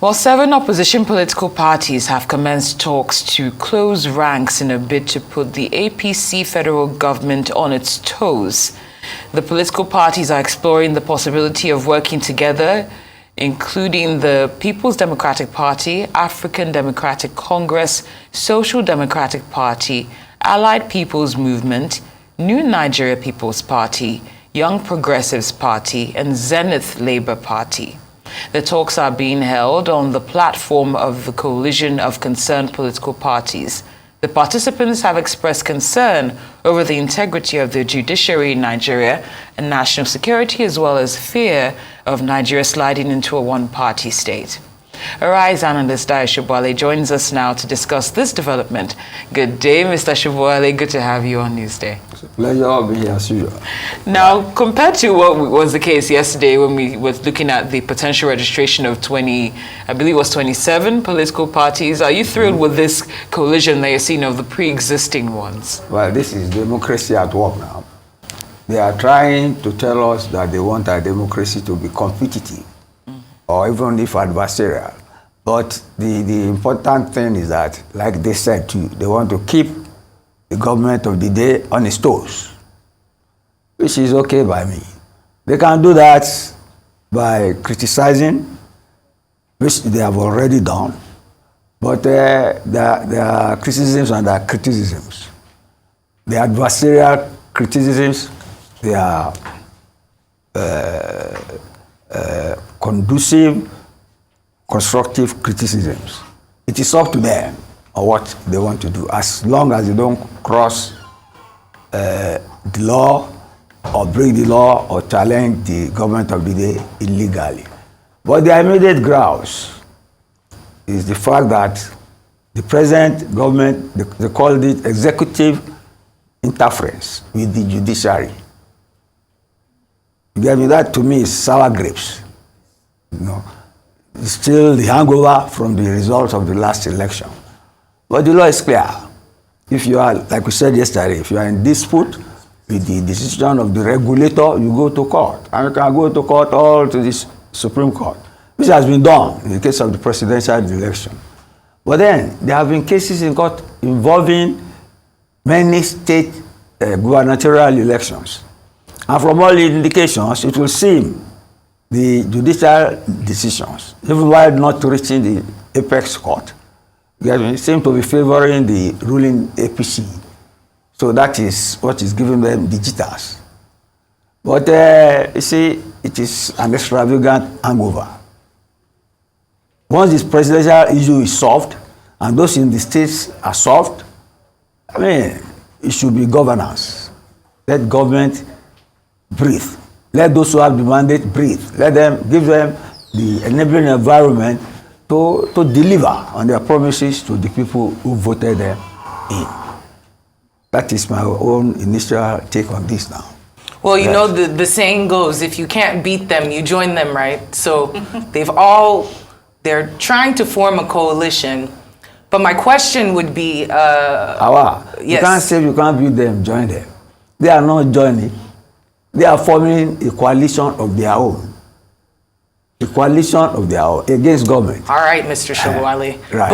Well, 7 opposition political parties have commenced talks to close ranks in a bid to put the APC federal government on its toes. The political parties are exploring the possibility of working together, including the People's Democratic Party, African Democratic Congress, Social Democratic Party, Allied People's Movement, New Nigeria People's Party, Young Progressives Party, and Zenith Labour Party. The talks are being held on the platform of the coalition of concerned political parties. The participants have expressed concern over the integrity of the judiciary in Nigeria and national security, as well as fear of Nigeria sliding into a one-party state. Arise analyst Dayo Sobowale joins us now to discuss this development. Good day, Mr. Sobowale. Good to have you on Newsday. It's a pleasure being here as usual. Now, compared to what was the case yesterday when we were looking at the potential registration of 27 political parties, are you thrilled with this coalition that you're seeing of the pre-existing ones? Well, this is democracy at work now. They are trying to tell us that they want our democracy to be competitive, or even if adversarial. But the important thing is that, like they said too, they want to keep the government of the day on its toes, which is okay by me. They can do that by criticizing, which they have already done, but there are criticisms and there are criticisms. The adversarial criticisms, they are conducive, constructive criticisms. It is up to them on what they want to do, as long as they don't cross the law or break the law or challenge the government of the day illegally. But the immediate grounds is the fact that the present government, they called it executive interference with the judiciary. That to me is sour grapes. You know, it's still the hangover from the results of the last election. But the law is clear. If you are, like we said yesterday, if you are in dispute with the decision of the regulator, you go to court. And you can go to court all to the Supreme Court, which has been done in the case of the presidential election. But then there have been cases in court involving many state gubernatorial elections. And from all the indications, it will seem the judicial decisions, even while not reaching the apex court, seem to be favoring the ruling APC. So that is what is giving them the jitters. But you see, it is an extravagant hangover. Once this presidential issue is solved, and those in the states are solved, I mean, it should be governance. Let government breathe. Let those who have the mandate breathe. Let them give them the enabling environment to deliver on their promises to the people who voted them in. That is my own initial take on this now. Well, you know, the saying goes, if you can't beat them, you join them, right? So they're trying to form a coalition. But my question would be, yes. You can't say you can't beat them, join them. They are not joining. They are forming a coalition of their own. A coalition of their own against government. All right, Mr. Sobowale. Right.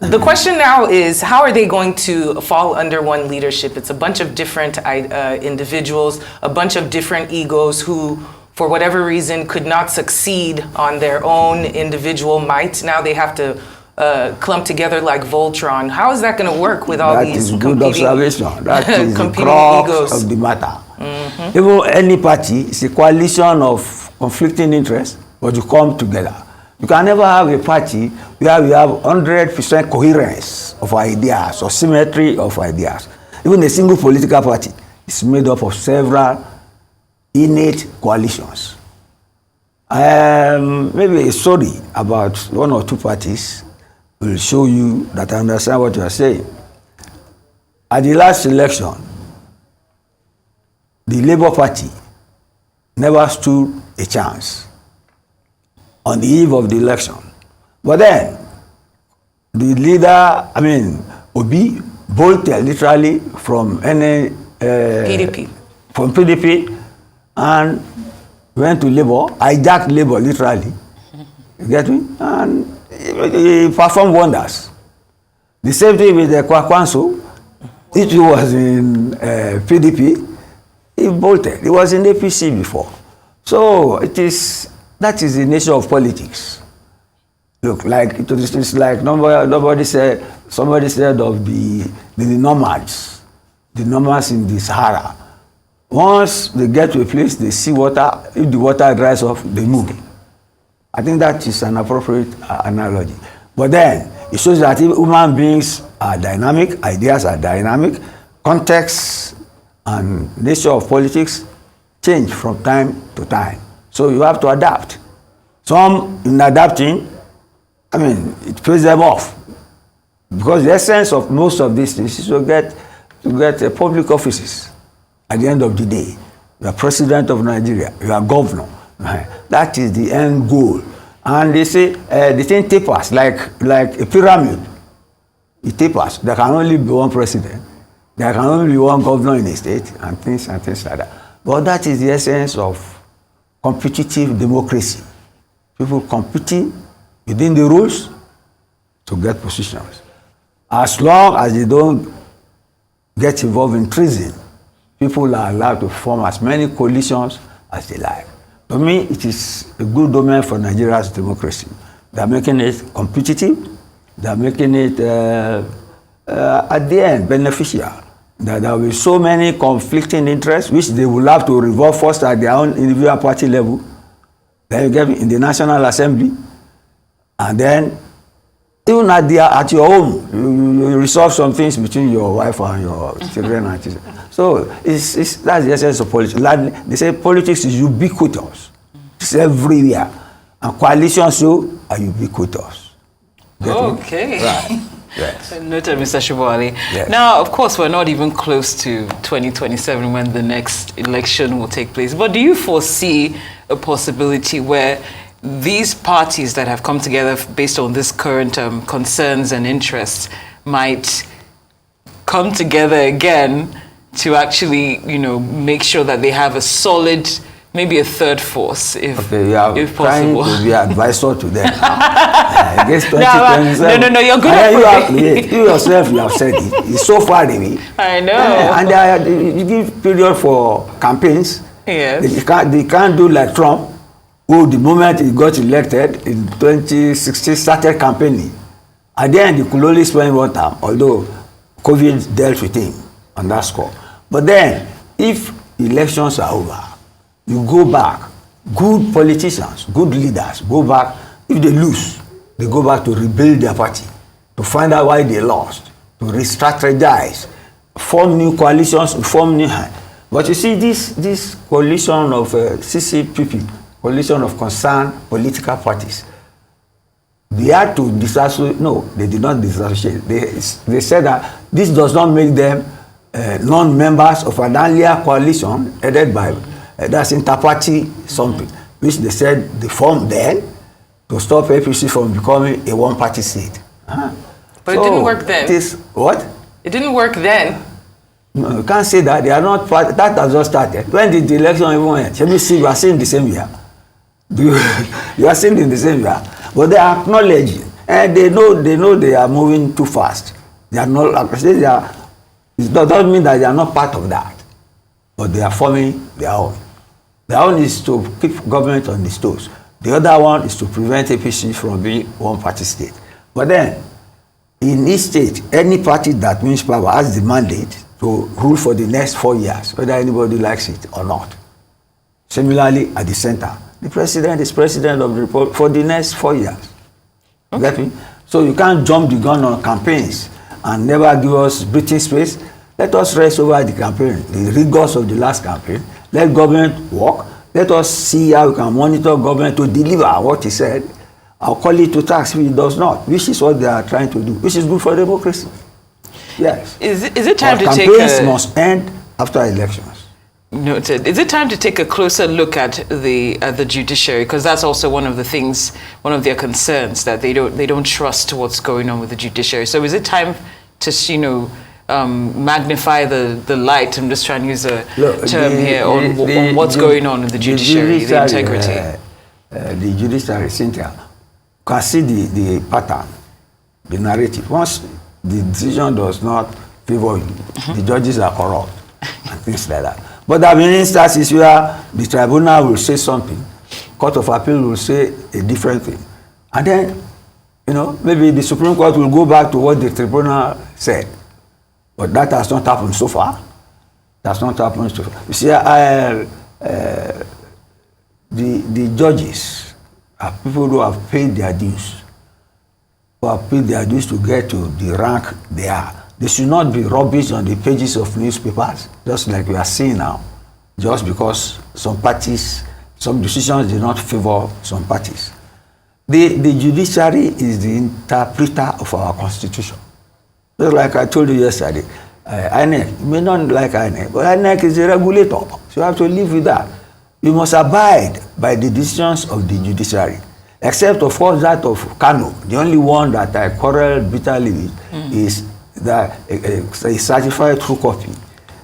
But the question now is, how are they going to fall under one leadership? It's a bunch of different individuals, a bunch of different egos who, for whatever reason, could not succeed on their own individual might. Now they have to clump together like Voltron. How is that going to work with all these good observation. That is the competing crux egos of the matter. Even any party is a coalition of conflicting interests, but you come together. You can never have a party where we have 100% coherence of ideas or symmetry of ideas. Even a single political party is made up of several innate coalitions. Maybe a story about one or two parties will show you that I understand what you are saying. At the last election, the Labour Party never stood a chance on the eve of the election. But then, the leader, Obi, bolted literally from PDP. From PDP and went to Labour, hijacked Labour literally, You get me? And he performed wonders. The same thing with the Kwakwanso. It was in PDP. He bolted. He was in APC before. So that is the nature of politics. Look, like it's like somebody said of the nomads in the Sahara. Once they get to a place, they see water. If the water dries off, they move. I think that is an appropriate analogy. But then it shows that human beings are dynamic, ideas are dynamic, context and nature of politics change from time to time. So you have to adapt. Some in adapting, it pays them off. Because the essence of most of these things is to get public offices at the end of the day. You are president of Nigeria, you are governor. That is the end goal. And they say the thing tapers like a pyramid. It tapers. There can only be one president. There can only be one governor in a state and things like that. But that is the essence of competitive democracy. People competing within the rules to get positions. As long as they don't get involved in treason, people are allowed to form as many coalitions as they like. To me, it is a good domain for Nigeria's democracy. They are making it competitive. They are making it, at the end, beneficial. There will be so many conflicting interests, which they will have to resolve first at their own individual party level. Then you get in the National Assembly. And then, even at your home, you resolve some things between your wife and your children and children. So that's the essence of politics. They say politics is ubiquitous. It's everywhere. And coalitions too are ubiquitous. Okay. Right. Yes. Noted, Mr. Sobowale. Yes. Now, of course, we're not even close to 2027 when the next election will take place. But do you foresee a possibility where these parties that have come together based on this current concerns and interests might come together again to actually, make sure that they have a solid, maybe a third force, if possible? Trying to be advisor to them. I guess 2027. No, you're good at it. You yourself, you have said it. It's so far away. I know. And you give period for campaigns. Yes. They can't do like Trump, who the moment he got elected in 2016 started campaigning. At the end, he could only spend 1 term, although COVID dealt with him on that score. But then, if elections are over, you go back, good politicians, good leaders, go back. If they lose, they go back to rebuild their party, to find out why they lost, to re-strategize, form new coalitions, form new... But you see, this coalition of CCPP, coalition of concerned political parties, they had to disassociate. No, they did not disassociate. They said that this does not make them non-members of an earlier coalition headed by that's interparty something, which they said they formed then to stop APC from becoming a one-party state. But it didn't work then. What? It didn't work then. No, you can't say that. They are not part. That has just started. When did the election even end? Let me see. You are still in the same year. You are still in the same year. But they are acknowledging, and they know they are moving too fast. They are not. It doesn't mean that they are not part of that, but they are forming their own. Their own is to keep government on its toes. The other one is to prevent APC from being one-party state. But then, in each state, any party that wins power has the mandate to rule for the next 4 years, whether anybody likes it or not. Similarly, at the center, the president is president of the republic for the next 4 years. Okay. Get me? So you can't jump the gun on campaigns and never give us breathing space. Let us rest over the campaign, the rigors of the last campaign. Let government work. Let us see how we can monitor government to deliver what he said. I'll call it to tax if it does not, which is what they are trying to do, which is good for democracy. Yes. Is it time to take campaigns must end after elections. Noted. Is it time to take a closer look at the judiciary? Because that's also one of the things, one of their concerns, that they don't trust what's going on with the judiciary. So is it time to magnify the light? I'm just trying to use a term here on what's going on in the judiciary, the integrity. The judiciary, Cynthia, can see the pattern, the narrative. Once the decision does not favor you, the judges are corrupt and things like that. But there have been instances where the tribunal will say something, Court of Appeal will say a different thing. And then, maybe the Supreme Court will go back to what the tribunal said. But that has not happened so far. That's not happened so far. You see, the judges are people who have paid their dues, to get to the rank they are. They should not be rubbish on the pages of newspapers, just like we are seeing now, just because some decisions did not favor some parties. The judiciary is the interpreter of our constitution. Just like I told you yesterday, INEC, you may not like INEC, but INEC is a regulator, so you have to live with that. You must abide by the decisions of the judiciary, except of course that of Kano. The only one that I quarrel bitterly with is that a certified true copy.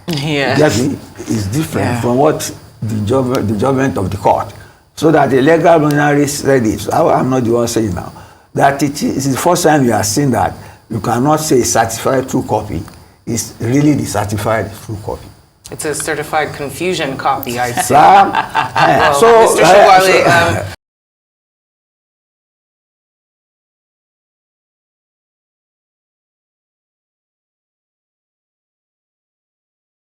Yeah. Is different from what the judgment of the court. So that the legal luminary said it. I'm not the one saying now. That it is the first time you are seeing that you cannot say certified true copy. It's really the certified true copy. It's a certified confusion copy, I see. Well, Mr. Sobowale,